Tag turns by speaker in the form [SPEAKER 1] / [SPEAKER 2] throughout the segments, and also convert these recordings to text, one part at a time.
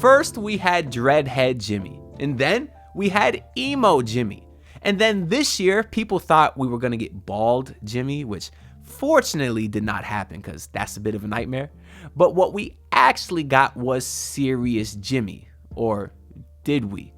[SPEAKER 1] First, we had Dreadhead Jimmy, and then we had Emo Jimmy. And then this year, people thought we were going to get Bald Jimmy, which fortunately did not happen because that's a bit of a nightmare. But what we actually got was Serious Jimmy, or did we?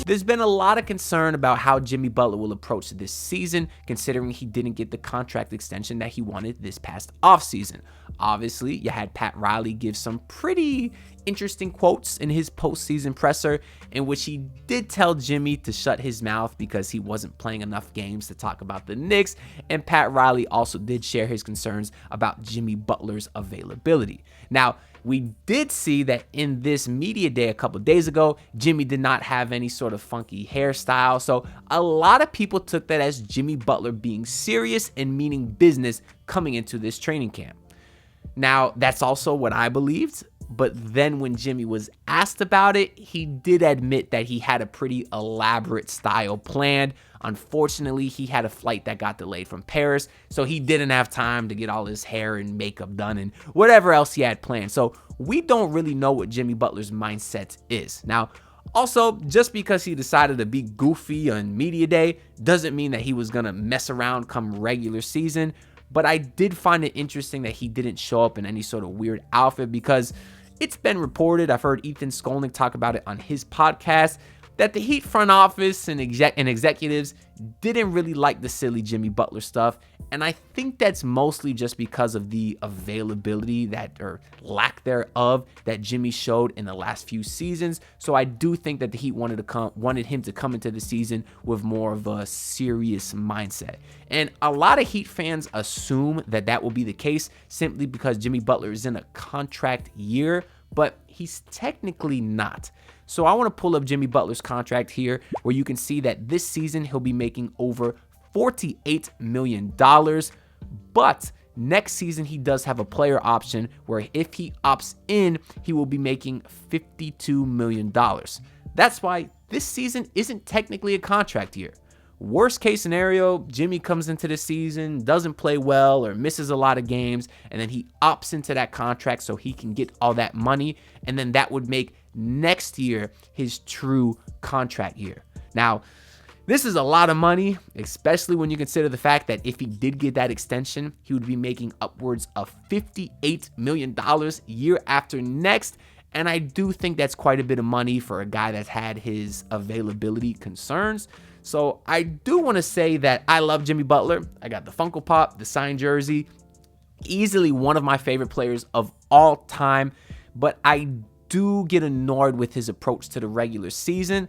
[SPEAKER 1] There's been a lot of concern about how Jimmy Butler will approach this season, considering he didn't get the contract extension that he wanted this past offseason. Obviously, you had Pat Riley give some pretty interesting quotes in his postseason presser, in which he did tell Jimmy to shut his mouth because he wasn't playing enough games to talk about the Knicks, and Pat Riley also did share his concerns about Jimmy Butler's availability. Now, we did see that in this media day a couple days ago, Jimmy did not have any sort of funky hairstyle, so a lot of people took that as Jimmy Butler being serious and meaning business coming into this training camp. Now, that's also what I believed, but then when Jimmy was asked about it, he did admit that he had a pretty elaborate style planned. Unfortunately, he had a flight that got delayed from Paris, so he didn't have time to get all his hair and makeup done and whatever else he had planned. So we don't really know what Jimmy Butler's mindset is. Now, also, just because he decided to be goofy on media day doesn't mean that he was going to mess around come regular season. But I did find it interesting that he didn't show up in any sort of weird outfit, because it's been reported, I've heard Ethan Skolnick talk about it on his podcast, that the Heat front office and executives didn't really like the silly Jimmy Butler stuff. And I think that's mostly just because of the availability that, or lack thereof, that Jimmy showed in the last few seasons. So I do think that the Heat wanted him to come into the season with more of a serious mindset. And a lot of Heat fans assume that that will be the case simply because Jimmy Butler is in a contract year, but he's technically not. So I want to pull up Jimmy Butler's contract here, where you can see that this season he'll be making over $48 million. But next season he does have a player option where if he opts in, he will be making $52 million. That's why this season isn't technically a contract year. Worst case scenario, Jimmy comes into the season, doesn't play well or misses a lot of games, and then he opts into that contract so he can get all that money, and then that would make next year his true contract year. Now, this is a lot of money, especially when you consider the fact that if he did get that extension, he would be making upwards of $58 million year after next. And I do think that's quite a bit of money for a guy that's had his availability concerns. So I do want to say that I love Jimmy Butler. I got the Funko Pop, the signed jersey, easily one of my favorite players of all time. But I do get annoyed with his approach to the regular season.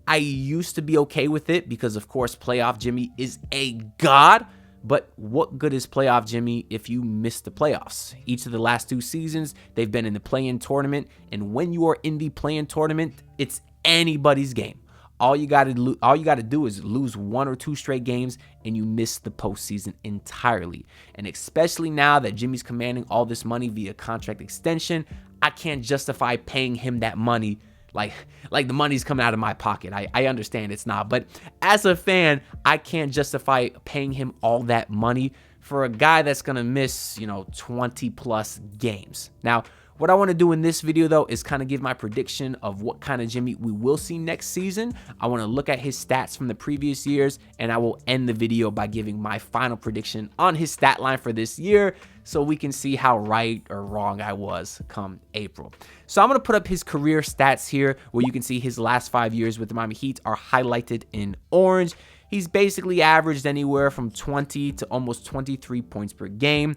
[SPEAKER 1] I used to be okay with it because, of course, playoff Jimmy is a god. But what good is playoff Jimmy if you miss the playoffs? Each of the last two seasons, they've been in the play-in tournament. And when you are in the play-in tournament, it's anybody's game. All you got to do is lose one or two straight games and you miss the postseason entirely. And especially now that Jimmy's commanding all this money via contract extension, I can't justify paying him that money like the money's coming out of my pocket. I understand it's not, but as a fan, I can't justify paying him all that money for a guy that's going to miss, 20 plus games. Now, what I want to do in this video, though, is kind of give my prediction of what kind of Jimmy we will see next season. I want to look at his stats from the previous years, and I will end the video by giving my final prediction on his stat line for this year so we can see how right or wrong I was come April. So I'm going to put up his career stats here, where you can see his last 5 years with the Miami Heat are highlighted in orange. He's basically averaged anywhere from 20 to almost 23 points per game.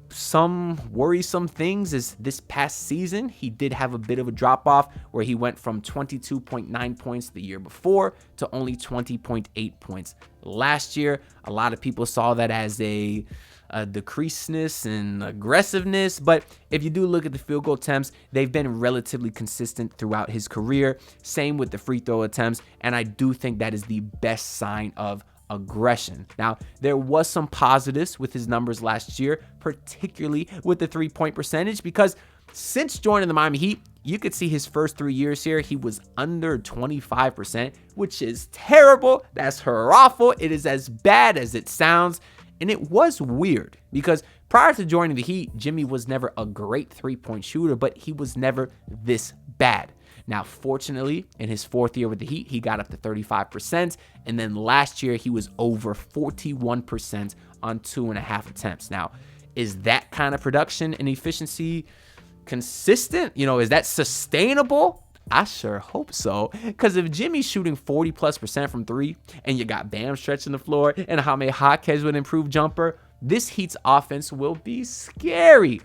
[SPEAKER 1] Some worrisome things is this past season, he did have a bit of a drop off where he went from 22.9 points the year before to only 20.8 points last year. A lot of people saw that as a decreaseness and aggressiveness, but if you do look at the field goal attempts, they've been relatively consistent throughout his career. Same with the free throw attempts, and I do think that is the best sign of aggression. Now, there was some positives with his numbers last year, particularly with the 3-point percentage, because since joining the Miami Heat, you could see his first 3 years here, he was under 25%, which is terrible. That's awful. It is as bad as it sounds. And it was weird because Prior to joining the Heat, Jimmy was never a great three-point shooter, but he was never this bad. Now, fortunately, in his 4th year with the Heat, he got up to 35%, and then last year he was over 41% on 2.5 attempts. Now, is that kind of production and efficiency consistent? Is that sustainable? I sure hope so, because if Jimmy's shooting 40+% from 3, and you got Bam stretching the floor, and Jaime Jaquez with an improved jumper, this Heat's offense will be scary.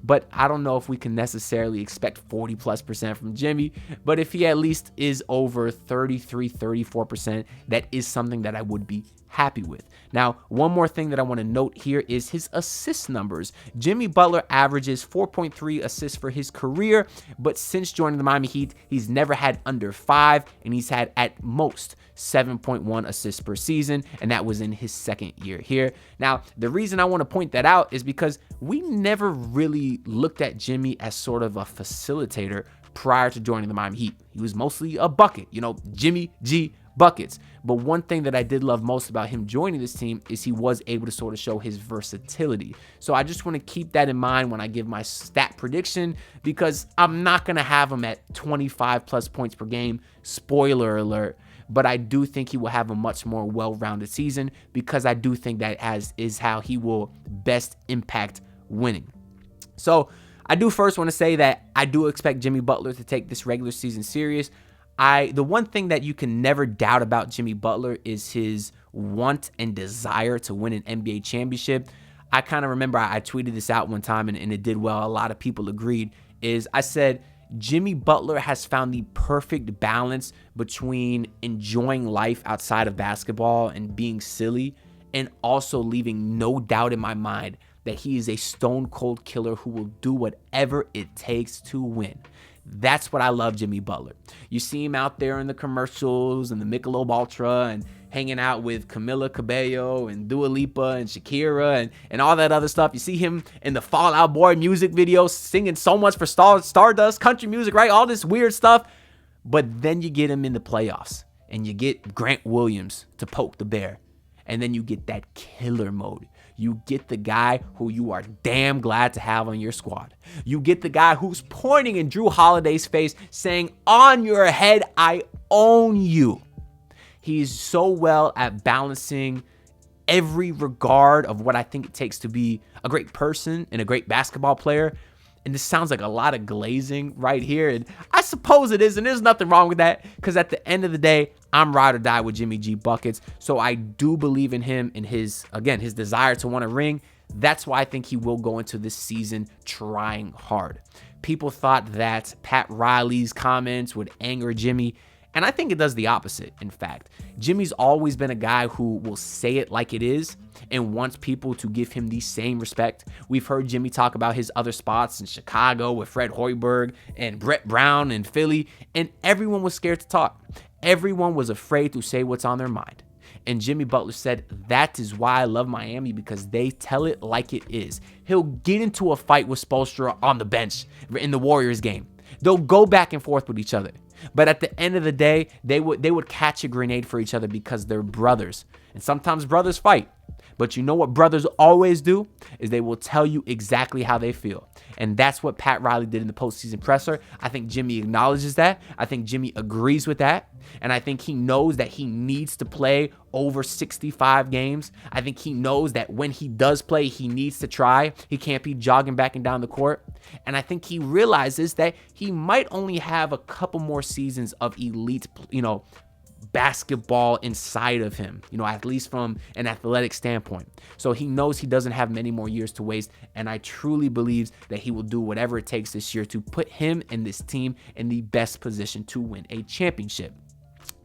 [SPEAKER 1] But I don't know if we can necessarily expect 40+% from Jimmy, but if he at least is over 33, 34%, that is something that I would be happy with. Now, one more thing that I want to note here is his assist numbers. Jimmy Butler averages 4.3 assists for his career, but since joining the Miami Heat, he's never had under 5, and he's had at most 7.1 assists per season, and that was in his 2nd year here. Now, the reason I want to point that out is because we never really looked at Jimmy as sort of a facilitator prior to joining the Miami Heat. He was mostly a bucket, Jimmy G buckets. But one thing that I did love most about him joining this team is he was able to sort of show his versatility. So I just want to keep that in mind when I give my stat prediction, because I'm not going to have him at 25+ points per game. Spoiler alert. But I do think he will have a much more well-rounded season, because I do think that is how he will best impact winning. So I do first want to say that I do expect Jimmy Butler to take this regular season serious. The one thing that you can never doubt about Jimmy Butler is his want and desire to win an NBA championship. I kind of remember I tweeted this out one time, and it did well. A lot of people agreed. I said, Jimmy Butler has found the perfect balance between enjoying life outside of basketball and being silly, and also leaving no doubt in my mind that he is a stone cold killer who will do whatever it takes to win. That's what I love Jimmy Butler. You see him out there in the commercials and the Michelob Ultra and hanging out with Camila Cabello and Dua Lipa and Shakira and all that other stuff. You see him in the Fall Out Boy music video singing so much for Stardust, country music, right? All this weird stuff. But then you get him in the playoffs and you get Grant Williams to poke the bear. And then you get that killer mode. You get the guy who you are damn glad to have on your squad. You get the guy who's pointing in Drew Holiday's face saying, "On your head, I own you." He's so well at balancing every regard of what I think it takes to be a great person and a great basketball player. And this sounds like a lot of glazing right here. And I suppose it is, and there's nothing wrong with that, because at the end of the day, I'm ride or die with Jimmy G buckets. So I do believe in him and his desire to want a ring. That's why I think he will go into this season trying hard. People thought that Pat Riley's comments would anger Jimmy, and I think it does the opposite, in fact. Jimmy's always been a guy who will say it like it is and wants people to give him the same respect. We've heard Jimmy talk about his other spots in Chicago with Fred Hoiberg and Brett Brown in Philly, and everyone was scared to talk. Everyone was afraid to say what's on their mind. And Jimmy Butler said, "That is why I love Miami, because they tell it like it is." He'll get into a fight with Spoelstra on the bench in the Warriors game. They'll go back and forth with each other. But at the end of the day, they would catch a grenade for each other because they're brothers. And sometimes brothers fight. But you know what brothers always do? Is they will tell you exactly how they feel. And that's what Pat Riley did in the postseason presser. I think Jimmy acknowledges that. I think Jimmy agrees with that. And I think he knows that he needs to play over 65 games. I think he knows that when he does play, he needs to try. He can't be jogging back and down the court. And I think he realizes that he might only have a couple more seasons of elite, basketball inside of him, at least from an athletic standpoint. So he knows he doesn't have many more years to waste, and I truly believe that he will do whatever it takes this year to put him and this team in the best position to win a championship.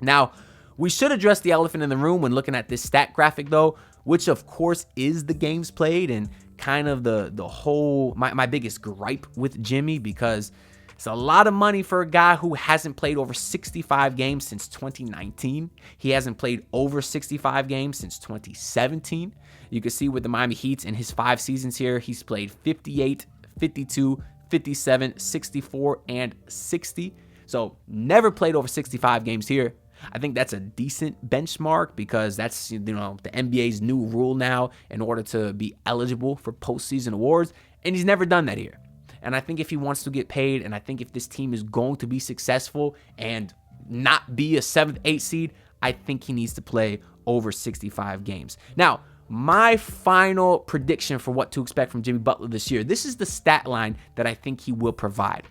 [SPEAKER 1] Now, we should address the elephant in the room when looking at this stat graphic, though, which of course is the games played and kind of the whole, my biggest gripe with Jimmy, because it's a lot of money for a guy who hasn't played over 65 games since 2019. He hasn't played over 65 games since 2017. You can see with the Miami Heat in his 5 seasons here, he's played 58, 52, 57, 64, and 60. So never played over 65 games here. I think that's a decent benchmark because that's, the NBA's new rule now in order to be eligible for postseason awards. And he's never done that here. And I think if he wants to get paid, and I think if this team is going to be successful and not be a 7th, 8th seed, I think he needs to play over 65 games. Now, my final prediction for what to expect from Jimmy Butler this year, this is the stat line that I think he will provide.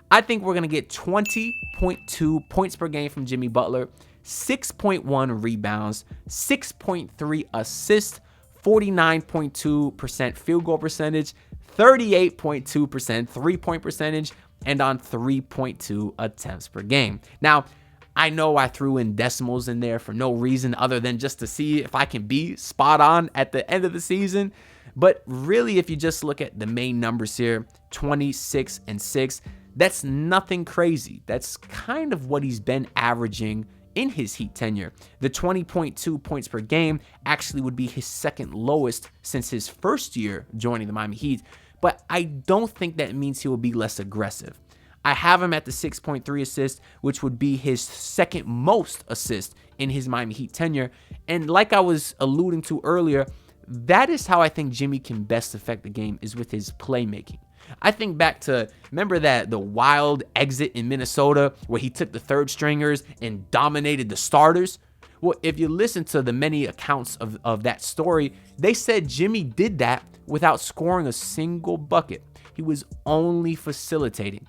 [SPEAKER 1] I think we're going to get 20.2 points per game from Jimmy Butler, 6.1 rebounds, 6.3 assists, 49.2% field goal percentage, 38.2% three-point percentage, and on 3.2 attempts per game. Now, I know I threw in decimals in there for no reason other than just to see if I can be spot on at the end of the season. But really, if you just look at the main numbers here, 26 and 6, that's nothing crazy. That's kind of what he's been averaging in his Heat tenure. The 20.2 points per game actually would be his second lowest since his first year joining the Miami Heat, but I don't think that means he will be less aggressive. I have him at the 6.3 assists, which would be his second most assist in his Miami Heat tenure. And like I was alluding to earlier, that is how I think Jimmy can best affect the game, is with his playmaking. I think back to, remember that the wild exit in Minnesota where he took the third stringers and dominated the starters? Well, if you listen to the many accounts of that story, they said Jimmy did that without scoring a single bucket. He was only facilitating.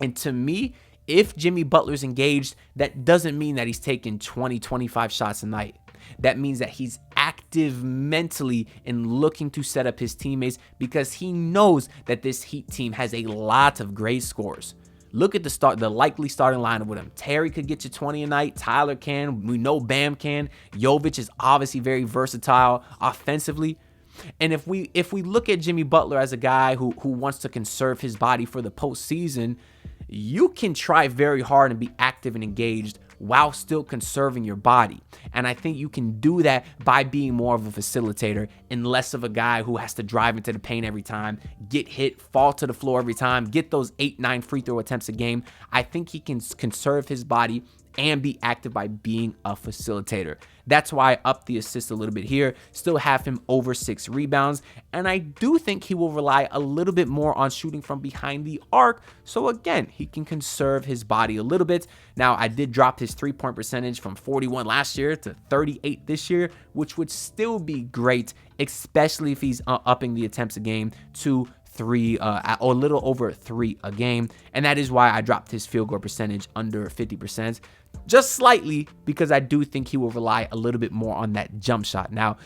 [SPEAKER 1] And to me, if Jimmy Butler's engaged, that doesn't mean that he's taking 20, 25 shots a night. That means that he's active mentally in looking to set up his teammates because he knows that this Heat team has a lot of great scorers. Look at the likely starting lineup with him. Terry could get you 20 a night. Tyler can. We know Bam can. Jovic is obviously very versatile offensively. And if we look at Jimmy Butler as a guy who wants to conserve his body for the postseason, you can try very hard and be active and engaged while still conserving your body. And I think you can do that by being more of a facilitator and less of a guy who has to drive into the paint every time, get hit, fall to the floor every time, get those 8-9 free throw attempts a game. I think he can conserve his body and be active by being a facilitator. That's why I upped the assist a little bit here. Still have him over 6 rebounds. And I do think he will rely a little bit more on shooting from behind the arc. So again, he can conserve his body a little bit. Now, I did drop his 3-point percentage from 41 last year to 38 this year, which would still be great, especially if he's upping the attempts a game to 3 or a little over 3 a game. And that is why I dropped his field goal percentage under 50%, just slightly, because I do think he will rely a little bit more on that jump shot. Now,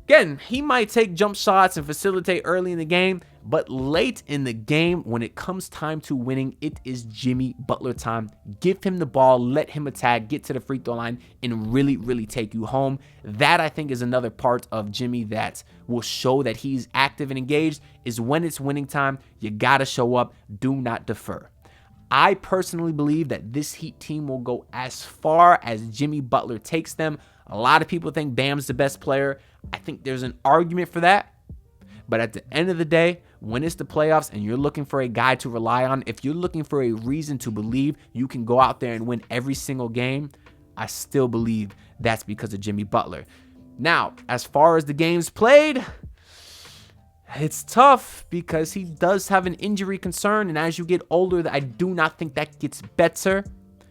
[SPEAKER 1] again, he might take jump shots and facilitate early in the game, but late in the game, when it comes time to winning, it is Jimmy Butler time. Give him the ball, let him attack, get to the free throw line, and really, really take you home. That, I think, is another part of Jimmy that will show that he's active and engaged, is when it's winning time, you got to show up. Do not defer. I personally believe that this Heat team will go as far as Jimmy Butler takes them. A lot of people think Bam's the best player. I think there's an argument for that. But at the end of the day, when it's the playoffs and you're looking for a guy to rely on, if you're looking for a reason to believe you can go out there and win every single game, I still believe that's because of Jimmy Butler. Now, as far as the games played, it's tough because he does have an injury concern. And as you get older, I do not think that gets better.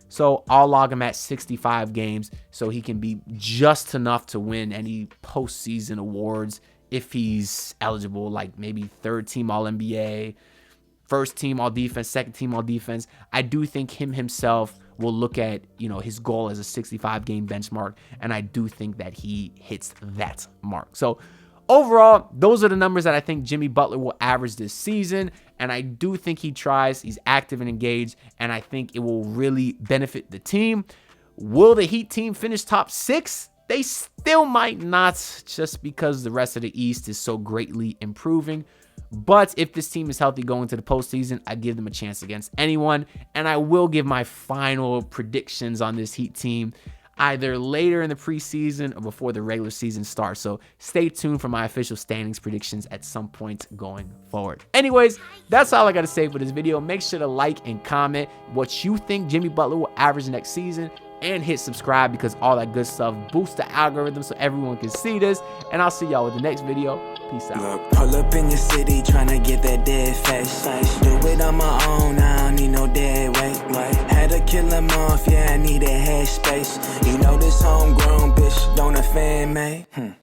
[SPEAKER 1] So I'll log him at 65 games so he can be just enough to win any postseason awards if he's eligible, like maybe 3rd team All-NBA, 1st team All-Defense, 2nd team All-Defense. I do think him himself will look at, his goal as a 65 game benchmark, and I do think that he hits that mark. So overall, those are the numbers that I think Jimmy Butler will average this season, and I do think he tries. He's active and engaged, and I think it will really benefit the team. Will the Heat team finish top 6? They still might not, just because the rest of the East is so greatly improving. But if this team is healthy going to the postseason, I give them a chance against anyone, and I will give my final predictions on this Heat team either later in the preseason or before the regular season starts. So stay tuned for my official standings predictions at some point going forward. Anyways, that's all I got to say for this video. Make sure to like and comment what you think Jimmy Butler will average next season. and hit subscribe, because all that good stuff boosts the algorithm so everyone can see this. And I'll see y'all with the next video. Peace out.
[SPEAKER 2] Look, pull up in your city tryna get that dead face. Do it on my own, I don't need no dead weight. Had to kill him off, yeah, I need that head space. You know this homegrown bitch don't offend me.